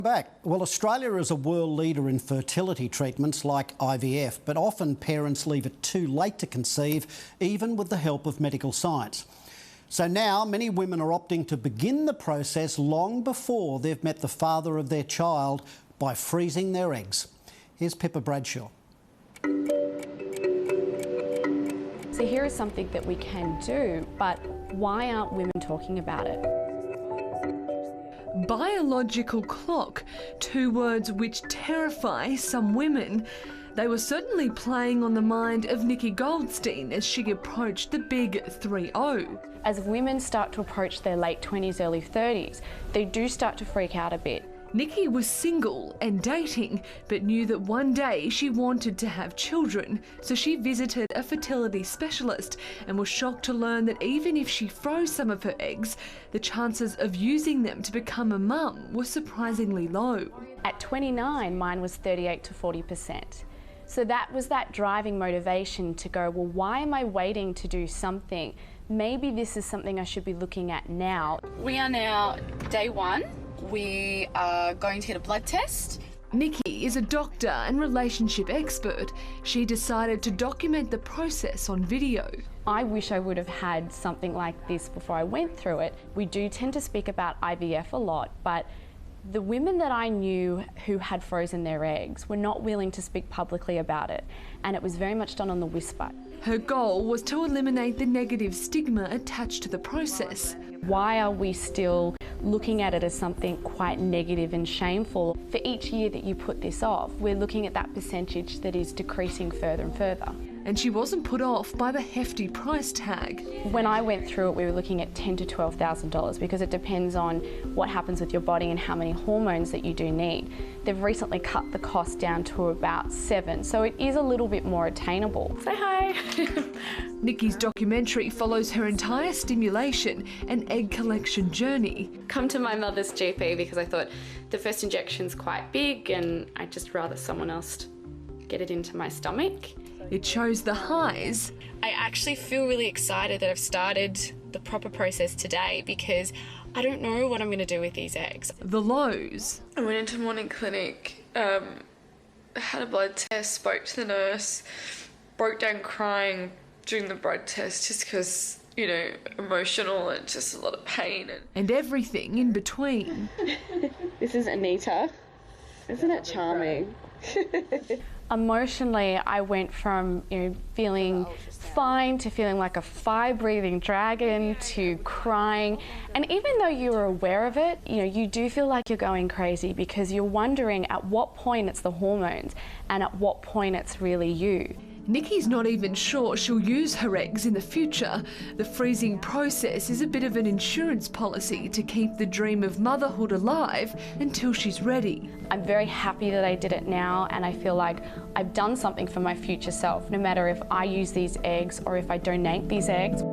Back. Well, Australia is a world leader in fertility treatments like IVF, but often parents leave it too late to conceive, even with the help of medical science. So now many women are opting to begin the process long before they've met the father of their child by freezing their eggs. Here's Pippa Bradshaw. So here is something that we can do, but why aren't women talking about it? Biological clock, two words which terrify some women. They were certainly playing on the mind of Nikki Goldstein as she approached the big 3-0. As women start to approach their late 20s, early 30s, they do start to freak out a bit. Nikki was single and dating, but knew that one day she wanted to have children, so she visited a fertility specialist and was shocked to learn that even if she froze some of her eggs, the chances of using them to become a mum were surprisingly low. At 29, mine was 38 to 40%. So that was that driving motivation to go, well, why am I waiting to do something? Maybe this is something I should be looking at now. We are now day 1. We are going to get a blood test. Nikki is a doctor and relationship expert. She decided to document the process on video. I wish I would have had something like this before I went through it. We do tend to speak about IVF a lot, but the women that I knew who had frozen their eggs were not willing to speak publicly about it, and it was very much done on the whisper. Her goal was to eliminate the negative stigma attached to the process. Why are we still looking at it as something quite negative and shameful? For each year that you put this off, we're looking at that percentage that is decreasing further and further. And she wasn't put off by the hefty price tag. When I went through it, we were looking at $10,000 to $12,000 because it depends on what happens with your body and how many hormones that you do need. They've recently cut the cost down to about $7,000, so it is a little bit more attainable. Say hi. Nikki's documentary follows her entire stimulation and egg collection journey. Come to my mother's GP because I thought the first injection's quite big and I'd just rather someone else get it into my stomach. It shows the highs. I actually feel really excited that I've started the proper process today because I don't know what I'm going to do with these eggs. The lows. I went into morning clinic, had a blood test, spoke to the nurse, broke down crying during the blood test just because, you know, emotional and just a lot of pain. And everything in between. This is Anita. Isn't it charming? Emotionally, I went from feeling fine to feeling like a fire-breathing dragon to crying. And even though you were aware of it, you do feel like you're going crazy because you're wondering at what point it's the hormones and at what point it's really you. Nikki's not even sure she'll use her eggs in the future. The freezing process is a bit of an insurance policy to keep the dream of motherhood alive until she's ready. I'm very happy that I did it now, and I feel like I've done something for my future self, no matter if I use these eggs or if I donate these eggs.